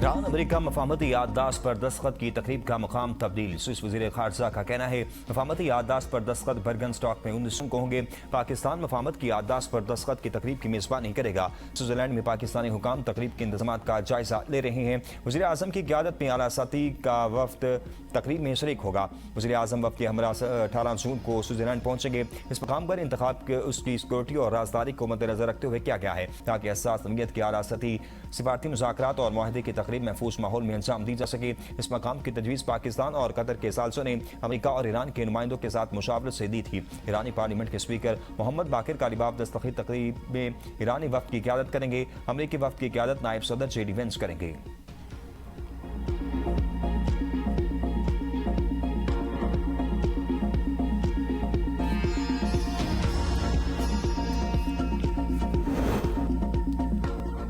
Iran America मफाहमती याददाश्त पर दस्तखत की तकरीब का मुकाम तब्दील। स्विस वज़ीर खारजा का कहना है मफाहमती याददाश्त पर दस्तखत बर्गन स्टॉक में 19 को होंगे। पाकिस्तान मफाहमत की याददाश्त पर दस्तखत की तकरीब की मेज़बानी करेगा। स्विट्जरलैंड में पाकिस्तानी हुकाम तकरीब के इंतजाम का जायजा ले रहे हैं। वज़ीर आज़म की क़यादत में आला सतही का वफ्द तकरीब में शरीक होगा। वज़ीर आज़म वफ्द के हमरा 18 जून को स्विट्जरलैंड पहुंचेंगे। इस मकाम पर इंतखाब उसकी सिक्योरिटी और राजदारी को मद्देनजर रखते हुए किया गया है ताकि हसास नौइयत की आला सतही सिफारती मुज़ाकरात और मुआहदे की तकरीब महफूज माहौल में अंजाम दी जा सके। इस मकाम की तजवीज़ पाकिस्तान और कतर के साल्सों ने अमेरिका और ईरान के नुमाइंदों के साथ मुशावरत से दी थी। ईरानी पार्लियामेंट के स्पीकर मोहम्मद बाकिर कालिबाफ दस्तखत तकरीब में ईरानी वफ्द की क़यादत करेंगे। अमेरिकी वफ्द की क़यादत नायब सदर जेडी वेंस करेंगे।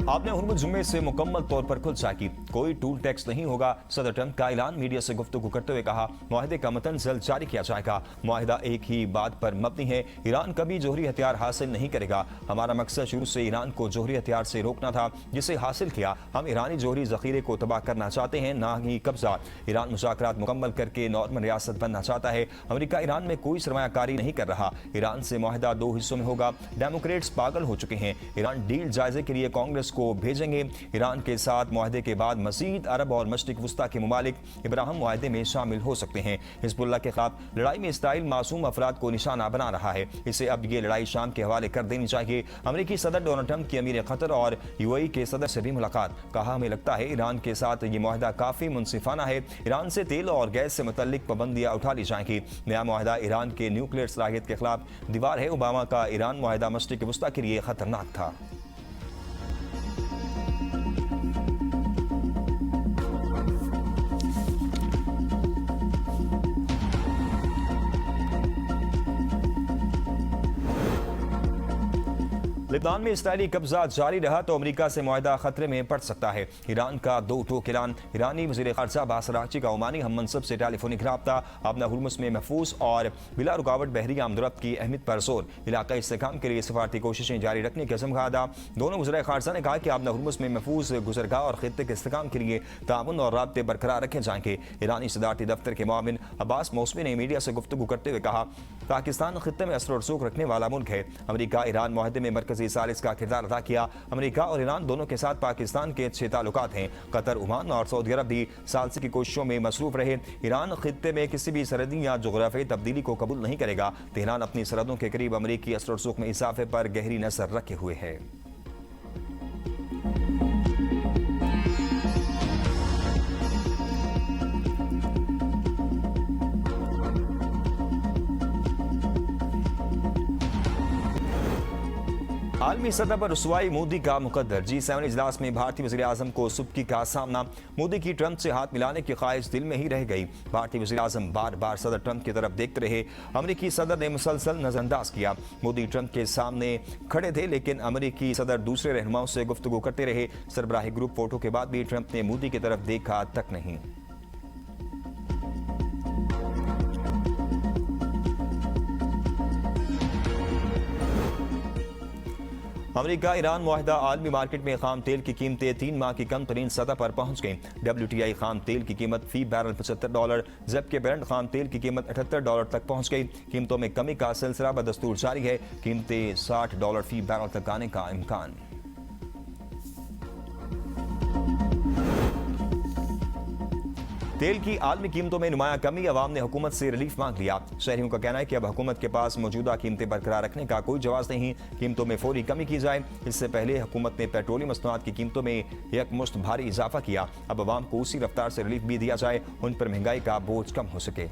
आपने हुर्मुज़ जुम्मे से मुकम्मल तौर पर खुद की कोई टूल टैक्स नहीं होगा। सदर ट्रंप का ऐलान मीडिया से गुफ्तगू करते हुए कहा मुआहदे का मतन जल्द जारी किया जाएगा। मुआहदा एक ही बात पर मबनी है, ईरान कभी जोहरी हथियार हासिल नहीं करेगा। हमारा मकसद शुरू से ईरान को जोहरी हथियार से रोकना था जिसे हासिल किया। हम ईरानी जोहरी जखीरे को तबाह करना चाहते हैं, ना ही कब्जा। ईरान मुज़ाकरात मुकम्मल करके नॉर्मल रियासत बनना चाहता है। अमेरिका ईरान में कोई सरमायाकारी नहीं कर रहा। ईरान से मुआहदा 2 हिस्सों में होगा। डेमोक्रेट्स पागल हो चुके हैं। ईरान डील जायजे के लिए कांग्रेस को भेजेंगे। ईरान के साथ मुआहदे के बाद मजीद अरब और मशरिक वस्ता के मुमालिक इब्राहिम मुआहदे में शामिल हो सकते हैं। हिजबुल्लाह के खिलाफ लड़ाई में इसराइल मासूम अफराद को निशाना बना रहा है। इसे अब ये लड़ाई शाम के हवाले कर देनी चाहिए। अमेरिकी सदर डोनाल्ड ट्रंप की अमीर कतर और यूएई के सदर से भी मुलाकात। कहा हमें लगता है ईरान के साथ ये मुआहदा काफी मुनसिफाना है। ईरान से तेल और गैस से मुतल्लिक पाबंदियां उठा ली जाएंगी। नया मुआहदा ईरान के न्यूक्लियर सलाहियत के खिलाफ दीवार है। ओबामा का ईरान मुआहदा मशरिक वस्ता के लिए खतरनाक था। लेबनान में इसराइली कब्जा जारी रहा तो अमेरिका से मुआहदा खतरे में पड़ सकता है। ईरान का 2 टोक ऐलान। ईरानी वज़ीर खारजा अब्बास अराग़ची का ओमानी हम मनसब से टेलीफोनिक रब्ता। अपना हुर्मुज़ में महफूज और बिला रुकावट बहरी आमदरफ्त की अहमियत पर जोर। इलाका इस्तेहकाम के लिए सफारती कोशिशें जारी रखने की अज़म का अदा। दोनों वज़ीर खारजा ने कहा कि अपना हुर्मुज़ में महफूज गुज़रगाह और खित्ते के इस्तेहकाम के लिए ताउन और राब्ते बरकरार रखे जाएंगे। ईरानी सदारती दफ्तर के मुआविन अब्बास मौसमी ने मीडिया से गुफ्तगू करते हुए कहा पाकिस्तान खित्ते में असर और रसूख रखने वाला मुल्क है। अमेरिका ईरान मुआहदे में मरकजी सालिस का किरदार अदा किया। अमेरिका और ईरान दोनों के साथ पाकिस्तान के अच्छे ताल्लुकात हैं। कतर, ओमान और सऊदी अरब भी सालसी की कोशिशों में मसरूफ रहे। ईरान खित्ते में किसी भी सरहदी या जोग्राफियाई तब्दीली को कबूल नहीं करेगा। तेहरान अपनी सरहदों के करीब अमेरिकी असर और रसूख में इजाफे पर गहरी नजर रखे हुए है। आलमी सतह पर रसवाई मोदी का मुकद्दर। G7 इजलास में भारतीय वज़ीर आज़म को सुबकी का सामना। मोदी की ट्रंप से हाथ मिलाने की ख्वाहिश दिल में ही रह गई। भारतीय वज़ीर आज़म बार बार सदर ट्रंप की तरफ देखते रहे। अमेरिकी सदर ने मुसलसल नजरअंदाज किया। मोदी ट्रंप के सामने खड़े थे लेकिन अमेरिकी सदर दूसरे रहनुमाओं से गुफ्तगू करते रहे। सरबराही ग्रुप फोटो के बाद भी ट्रंप ने मोदी की तरफ देखा तक नहीं। अमेरिका ईरान मुआहदा आलमी मार्केट में खाम तेल की कीमतें 3 माह की कम तरीन सतह पर पहुंच गई। WTI खाम तेल की कीमत फी बैरल $75, जबकि ब्रेंट खाम तेल की कीमत $78 तक पहुंच गई। कीमतों में कमी का सिलसिला बदस्तूर जारी है। कीमतें $60 फी बैरल तक आने का इम्कान। तेल की आलमी कीमतों में नुमाया कमी। अवाम ने हुकूमत से रिलीफ मांग लिया। शहरियों का कहना है कि अब हुकूमत के पास मौजूदा कीमतें बरकरार रखने का कोई जवाब नहीं। कीमतों में फौरी कमी की जाए। इससे पहले हुकूमत ने पेट्रोलियम मसनूआत की कीमतों में यकमुश्त भारी इजाफा किया। अब अवाम को उसी रफ्तार से रिलीफ भी दिया जाए उन पर महंगाई का बोझ कम हो सके।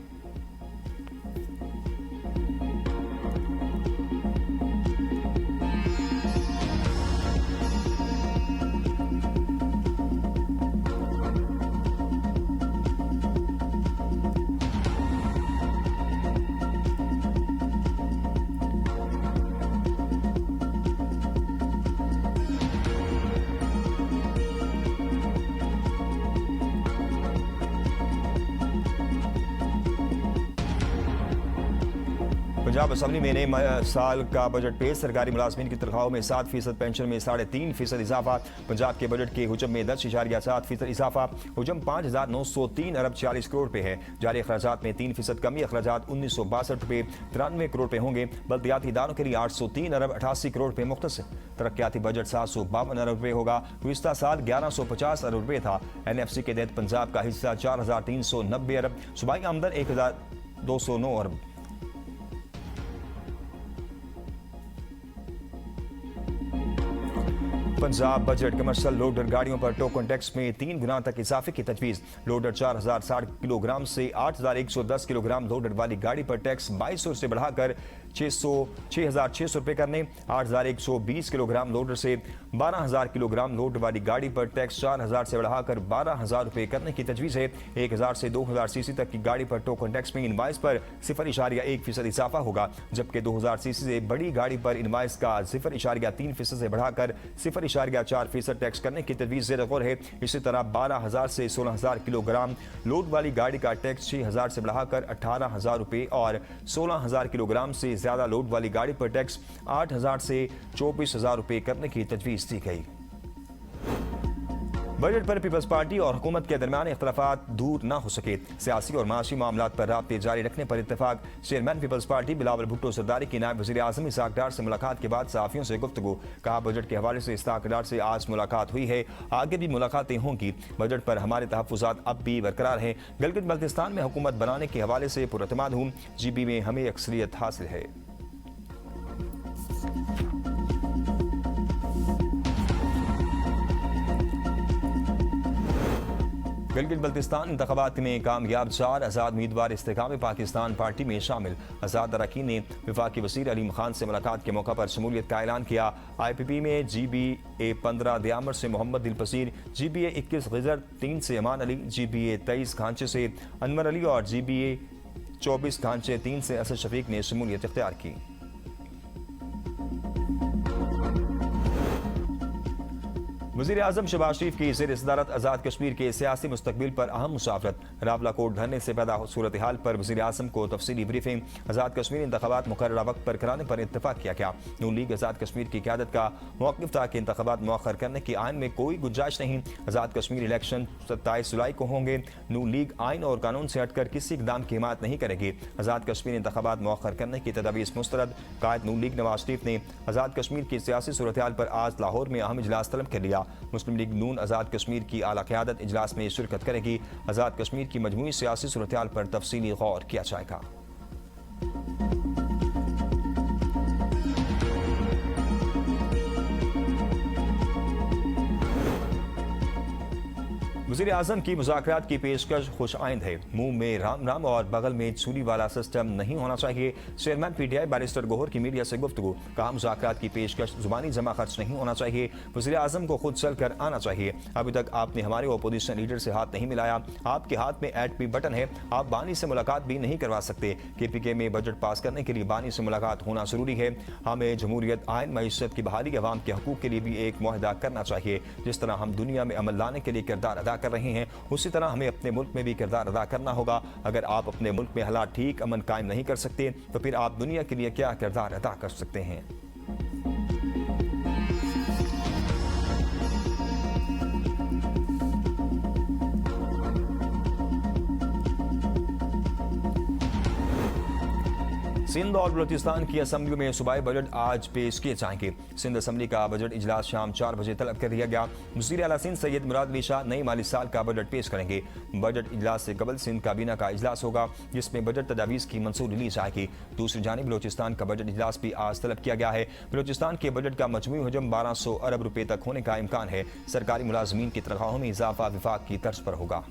पंजाब असम्बली में नए साल का बजट पेश। सरकारी मुलाजमीन की तनख्वाहों में 7%, पेंशन में 3.5% इजाफा। पंजाब के बजट के हुजम में 10.7% इजाफा। हुजम 5,903 अरब 40 करोड़ पे है। जारी अखराजात में 3% कमी। अखराजात 1962 रुपये 93 करोड़ पे होंगे। बल्दियाती इदारों के लिए 803 अरब 88 करोड़ पे मुख्तस। तरक्याती बजट 752 अरब रुपये होगा। गुज़िश्ता साल 1150 अरब रुपये था। NFC के तहत पंजाब का हिस्सा 4,390 अरब। सूबाई आमदन 1,209 अरब। पंजाब बजट कमर्शियल लोडर गाड़ियों पर टोकन टैक्स में 3 गुना तक इजाफे की तजवीज़। लोडर 4,060 किलोग्राम से 8,110 किलोग्राम लोडर वाली गाड़ी पर टैक्स 2200 से बढ़ाकर 6,600 रुपये करने। 8,120 किलोग्राम लोडर से 12,000 किलोग्राम लोड वाली गाड़ी पर टैक्स 4,000 से बढ़ाकर 12,000 रुपये करने की तजवीज़ है। 1,000 से 2,000 सीसी तक की गाड़ी पर टोकन टैक्स में इनवाइस पर 0.1% इजाफा होगा, जबकि 2,000 सीसी से बड़ी गाड़ी पर इनवाइस का 0.3% से बढ़ाकर 0.4% टैक्स करने की तजवीज़ ज़ेर गौर है। इसी तरह 12,000 से 16,000 किलोग्राम लोड वाली गाड़ी का टैक्स 6,000 से बढ़ाकर 18,000 रुपये और 16,000 किलोग्राम से ज्यादा लोड वाली गाड़ी पर टैक्स 8,000 से 24,000 रुपये करने की तजवीज़ दी गई। बजट पर पीपल्स पार्टी और हुकूमत के दरमियान इख्तलाफात दूर न हो सके। सियासी और माशी मामलात पर राब्ते जारी रखने पर इत्तेफाक। चेयरमैन पीपल्स पार्टी बिलावल भुट्टो सरदारी की नायब वज़ीर आज़म इसहाक डार से मुलाकात के बाद सहाफ़ियों से गुफ्तगू। कहा, बजट के हवाले से इसहाक डार से आज मुलाकात हुई है, आगे भी मुलाकातें होंगी। बजट पर हमारे तहफ़्फ़ुज़ात अब भी बरकरार हैं। गिलगित बल्तिस्तान में हुकूमत बनाने के हवाले से पुरअतमाद हूँ। GB में हमें अक्सरियत हासिल है। गिलगित बल्तिस्तान इंतखाबात में कामयाब 4 आज़ाद उम्मीदवार इस्तेकाम पाकिस्तान पार्टी में शामिल। आज़ाद अरकान ने वफाकी वज़ीर अलीम खान से मुलाकात के मौका पर शमूलियत का ऐलान किया। IPP में GBA 15 दियामर से मोहम्मद दिलपसीर, GBA 21 ग़िज़र 3 से अमान अली, GBA 23 खांचे से अनवर अली और GBA 24 खांचे 3 से असद शफीक ने शमूलियत इख्तियार की। वज़ीर आज़म शहबाज शरीफ की ज़ेर सदारत आज़ाद कश्मीर के सियासी मुस्तकबिल पर अहम मुसाफरत। रावला कोट धरने से पैदा सूरत हाल पर वज़ीर आज़म को तफसीली ब्रीफिंग। आज़ाद कश्मीर इंतखाबात मुकर्ररा वक्त पर कराने पर इत्तफाक किया गया। नून लीग आज़ाद कश्मीर की क़यादत का मौक़िफ़ था कि इंतखाबात मौखर करने की आइन में कोई गुंजाइश नहीं। आज़ाद कश्मीर इलेक्शन 27 जुलाई को होंगे। नून लीग आइन और कानून से हटकर किसी इक़दाम की हिमायत नहीं करेगी। आज़ाद कश्मीर इंतखाबात मौखर करने की तजवीज़ मुस्तरद। कायद नून लीग नवाज शरीफ ने आज़ाद कश्मीर की सियासी सूरत हाल पर आज लाहौर में अहम इजलास तलब कर लिया। मुस्लिम लीग नून आज़ाद कश्मीर की आला क़यादत इजलास में शिरकत करेगी। आज़ाद कश्मीर की मजमूई सियासी सूरत हाल पर तफसीली गौर किया जाएगा। वज़ीर आज़म की मुज़ाकरात की पेशकश खुश आइंद है। मुंह में राम राम और बगल में चूली वाला सिस्टम नहीं होना चाहिए। चेयरमैन PTI बैरिस्टर गौहर की मीडिया से गुफ्तगू। कहा, मुज़ाकरात की पेशकश ज़ुबानी जमा खर्च नहीं होना चाहिए। वज़ीर आज़म को खुद चल कर आना चाहिए। अभी तक आपने हमारे अपोजिशन लीडर से हाथ नहीं मिलाया। आपके हाथ में @ बटन है। आप बानी से मुलाकात भी नहीं करवा सकते। KPK में बजट पास करने के लिए बानी से मुलाकात होना जरूरी है। हमें जमहूरियत, आइन, मईशत की बहाली, अवाम के हकूक़ के लिए भी एक मुआहदा करना चाहिए। जिस तरह हम दुनिया में अमल लाने के लिए किरदार अदा कर रहे हैं, उसी तरह हमें अपने मुल्क में भी किरदार अदा करना होगा। अगर आप अपने मुल्क में हालात ठीक, अमन कायम नहीं कर सकते, तो फिर आप दुनिया के लिए क्या किरदार अदा कर सकते हैं। सिंध और बलूचिस्तान की असम्बली में सूबाई बजट आज पेश किए जाएंगे। सिंध असम्बली का बजट इजलास शाम 4 बजे तलब कर दिया गया। वज़ीर आला सिंध सैयद मुराद अली शाह नई माली साल का बजट पेश करेंगे। बजट इजलास से कबल सिंध काबीना का इजलास होगा, जिसमें बजट तजावीज़ की मंजूरी ली जाएगी। दूसरी जानिब बलूचिस्तान का बजट इजलास भी आज तलब किया गया है। बलूचिस्तान के बजट का मजमूई हजम 1200 अरब रुपये तक होने का इम्कान है। सरकारी मुलाजमीन की तनख्वाहों में इजाफा विफाक की तर्ज पर होगा।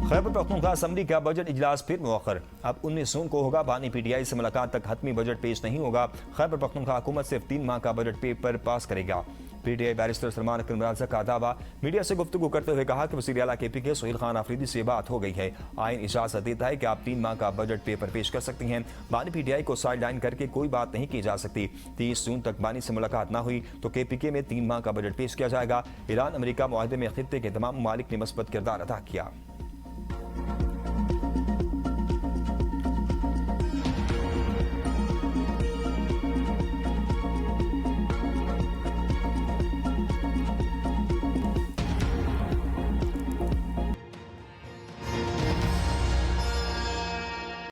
खैबर पख्तूनख्वा असम्बली का बजट इजलास फिर मुअख्खर। अब 19 जून को होगा। बानी PTI से मुलाकात तक हतमी बजट पेश नहीं होगा। खैबर पख्तूनख्वा हुकूमत सिर्फ 3 माह का बजट पेपर पास करेगा। पीटीआई बैरिस्टर सलमान अकरम राजा का दावा। मीडिया से गुफ्तगू करते हुए कहा कि वज़ीर आला KPK सुहेल खान आफरीदी से बात हो गई है। आइन इजाजत देता है कि आप 3 माह का बजट पेपर पेश कर सकती हैं। बानी PTI को साइड लाइन करके कोई बात नहीं की जा सकती। 30 जून तक बानी से मुलाकात ना हुई तो KPK में 3 माह का बजट पेश किया जाएगा। ईरान अमेरिका मुआहदे में खित्ते के तमाम ममालिक ने मस्बत किरदार अदा किया।